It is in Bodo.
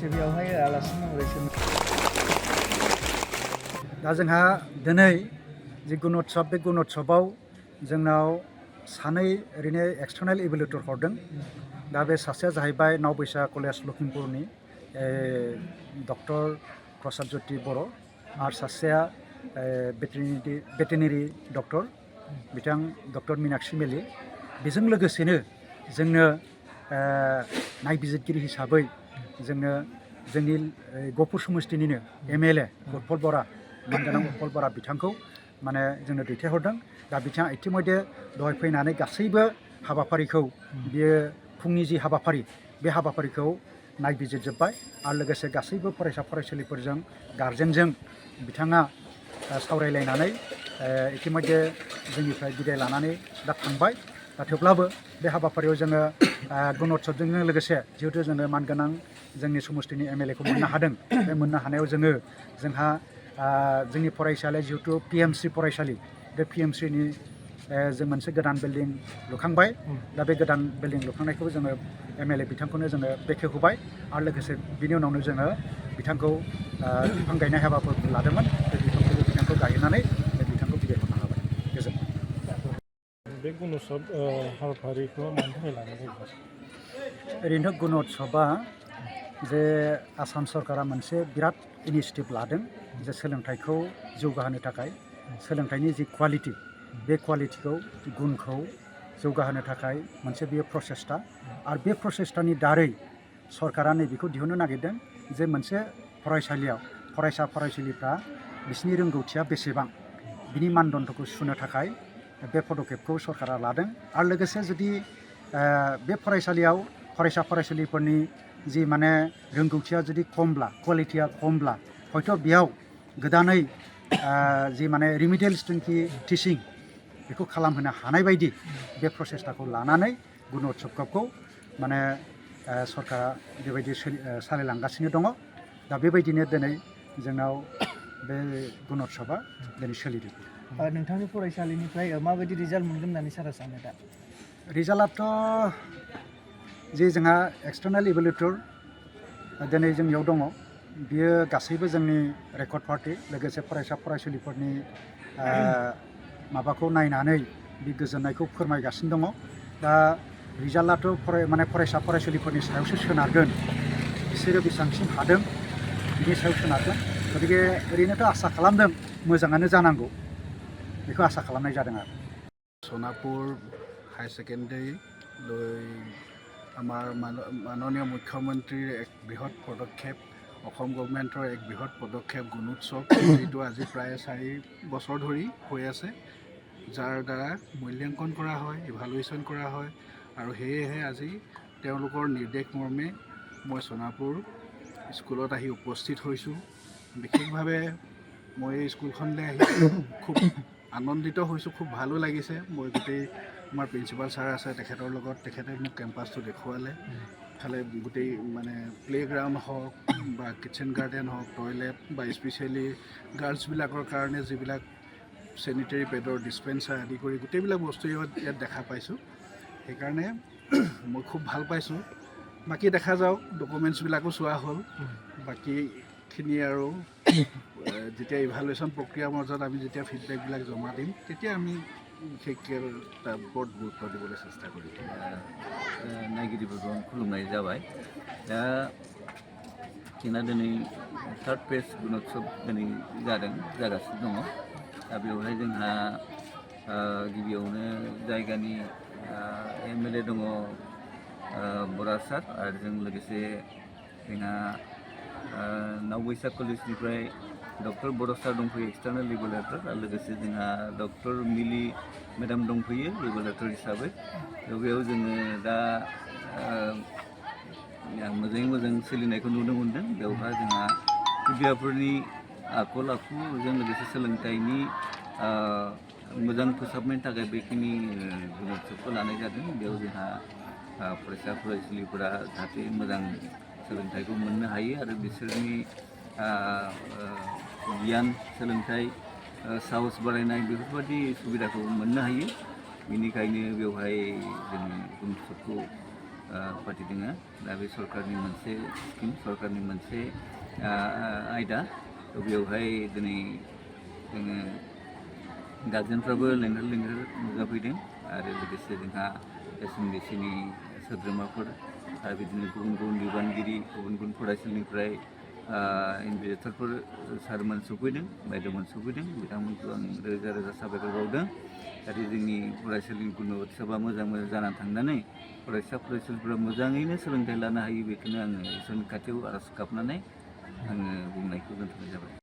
लोगोसे बेयावहाय आलासि महरै दा जोंहा दिनै जि गुणोत्सव बे गुणोत्सवआव जोंनाव सानै ओरैनो एक्सटार्नेल इभेलुएटर हरदों दा बे सासेया जाहैबाय नावबैसा कलेज लखिमपुरनि डक्टर प्रसाद ज्योति बर' आरो सासेया भेटेनारि डक्टर बिथां डक्टर मीनाक्षी मेली बेजों लोगोसेनो जोंनो नायबिजिरगिरि हिसाबै जोंनो जोंनि गहपुर समस्तिनिनो MLA उतपल बरा मानगोनां उतपल बरा बिथांखौ माने जोंनो दैथायहरदों दा बिथाङा इतिमध्ये दहाय फैनानै गासैबो हाबाफारिखौ बियो फुंनि जि हाबाफारि बे हाबाफारिखौ नायबिजिरजोब्बाय आरो लोगोसे गासैबो फरायसा फरायसुलिफोरजों गार्जेनजों बिथाङा सावरायलायनानै इतिमध्ये जोंनिफ्राय बिदाय लानानै दा थांबाय दा थेवब्लाबो बे हाबाफारियाव जोङो गुणोत्सवजों लोगोसे जिहेतु जोङो मानगोनां जोंनि समस्तिनि MLA खौ मोननो हादों बे मोननो हानायाव जोंहा जोंनि फरायसालिया जिहेतु PMC फरायसालि बे PMCनि जों मोनसे गोदान बिल्डिं लुखांबाय दा बे गोदान बिल्डिं लुखांनायखौबो जोङो MLA बिथांखौनो जोङो बेखेवहोबाय आरो लोगोसे बिनि उनावनो जोङो बिथांखौ बिफां गायनाय हाबाफोर लादोंमोन बे बिथांखौ गायनानै बे बिथांखौ बिदाय हरनो हाबाय गोजोन्थों। बे गुणोत्सव हाबाफारिखौ मानि थाखाय लानाय जायो? ओरैनोथ' गुणोत्सवआ जे आसाम सरकारा मोनसे बिराद इनिसियेटिभ लादों जे सोलोंथाइखौ जौगाहोनो थाखाय सोलोंथाइनि जि क्वालिटि बे क्वालिटिखौ गुनखौ जौगाहोनो थाखाय मोनसे बेयो प्रसेस्टा आरो बे प्रसेस्टानि दारै सरकारा नैबेखौ दिहुननो नागिरदों जे मोनसे फरायसालियाव फरायसा फरायसुलिफ्रा बिसिनि रोंगौथिया बेसेबां बिनि मानदण्डखौ सुनो थाखाय बे पदक्षेपखौ सरकारा लादों आरो लोगोसे जुदि बे फरायसालियाव फरायसा फरायसुलिफोरनि जि माने रोंगौथिया जुदि खमब्ला क्वालिटिया खमब्ला हयथ' बेयाव गोदानै जि माने रिमिडियेल टिचिं बेखौ खालामहोनो हानाय बायदि बे प्रसेसटाखौ लानानै गुणोत्सवखौ माने सरकारा बेबायदि सालायलांगासिनो दङ दा बेबायदिनो दिनै जोंनाव बे गुणोत्सवआ दिनै सोलिदों। नोंथांनि फरायसालिनिफ्राय माबायदि रिजाल्ट मोनगोन होननानै सारा सानो दा? रिजाल्टआथ' जे जोंहा एक्सटार्नेल इभेलुएटर दिनै जोंनियाव दङ बियो गासैबो जोंनि रेकर्ड पार्टी लोगोसे फरायसा फरायसुलिफोरनि माबाखौ नायनानै बे गोजोननायखौ फोरमायगासिनो दङ दा रिजाल्टआथ' फरायसा फरायसुलिफोरनि सायावसो सोनारगोन बिसोरो बेसेबांसिम हादों बिनि सायाव सोनारगोन गतिके ओरैनोथ' आसा खालामदों मोजाङानो जानांगौ बेखौ आसा खालामनाय जादों आरो। সোণাপুৰ হাই ছেকেণ্ডেৰী লৈ আমাৰ মাননীয় মুখ্যমন্ত্ৰীৰ এক বৃহৎ পদক্ষেপ অসম গভৰ্ণমেণ্টৰ এক বৃহৎ পদক্ষেপ গুণোৎসৱ যিটো আজি প্ৰায় 4 বছৰ ধৰি হৈ আছে যাৰ দ্বাৰা মূল্যাংকন কৰা হয় ইভালুৱেশ্যন কৰা হয় আৰু সেয়েহে আজি তেওঁলোকৰ নিৰ্দেশ মৰ্মে মই সোণাপুৰ স্কুলত আহি উপস্থিত হৈছোঁ। বিশেষভাৱে মই এই স্কুলখনলৈ আহি খুব আনন্দিত হৈছোঁ খুব ভালো লাগিছে মই গোটেই আমাৰ প্ৰিন্সিপাল ছাৰ আছে তেখেতৰ লগত তেখেতে মোক কেম্পাছটো দেখুৱালে ফালে গোটেই মানে প্লেগ্ৰাউণ্ড হওক বা কিটচেন গাৰ্ডেন হওক টয়লেট বা স্পেচিয়েলি গাৰ্লছবিলাকৰ কাৰণে যিবিলাক চেনিটেৰী পেডৰ ডিছপেঞ্চাৰ আদি কৰি গোটেইবিলাক বস্তু ইয়াত দেখা পাইছোঁ সেইকাৰণে মই খুব ভাল পাইছোঁ। বাকী দেখা যাওক ডকুমেণ্টছবিলাকো চোৱা হ'ল বাকীখিনি আৰু যেতিয়া ইভালুৱেশ্যন প্ৰক্ৰিয়াৰ মাজত আমি যেতিয়া ফিডবেকবিলাক জমা দিম তেতিয়া আমি বিশেষকৈ তাৰ ওপৰত গুৰুত্ব দিবলৈ চেষ্টা কৰিম। नायगिरिफोरखौ खुलुमनाय जाबाय दा जोंना दिनै 3rd फेज गुणोत्सव दिनै जागासिनो दङ दा बेवहाय जोंहा गिबियावनो जायगानि MLA दङ बरा सार आरो जों लोगोसे जोंहा नावबैसा कलेजनिफ्राय डक्टर बड'सा दंफैयो एक्सटार्नेल इभेलुएटर आरो लोगोसे जोंहा डक्टर मिलि मेडाम दंफैयो इभेलुएटर हिसाबै बेयाव जोङो दा मोजाङै मोजां सोलिनायखौ नुनो मोन्दों। बेवहाय जोंहा खुदियाफोरनि आखल आखुजों लोगोसे सोलोंथाइनि मोजां फोसाबनायनि थाखाय बेखिनि गुणोत्सवखौ लानाय जादों। बेयाव जोंहा फरायसा फरायसुलिफोरा जाहाथे मोजां सोलोंथाइखौ मोननो हायो आरो बिसोरनि गियान सोलोंथाइ साहस बारायनाय बेफोरबायदि सुबिदाखौ मोननो हायो बेनिखायनो बेवहाय जों गुणोत्सवखौ पार्टी दङ दा बे सरकारनि मोनसे स्किम सरकारनि मोनसे आयदा बेवहाय दिनै जोङो गार्जेनफ्राबो लेंहर नुजाफैदों आरो लोगोसे जोंहा एसएमडिसिनि सोद्रोमाफोर आरो बिदिनो गुबुन गुबुन बिबानगिरि गुबुन गुबुन फरायसालिनिफ्राय इनभिजिटरफोर सारमोन सफैदों बायद'मोन सफैदों बिथांमोनखौ आं रोजा रोजा साबायखर बावदों जाहाथे जोंनि फरायसालिनि गुणवत्सबा मोजां जानानै थांनानै फरायसालिफोरा मोजाङैनो सोलोंथाइ लानो हायो बेखौनो आङो इसोरनि खाथियाव आर'ज गाबनानै आङो बुंनायखौ दोनथ'नाय जाबाय।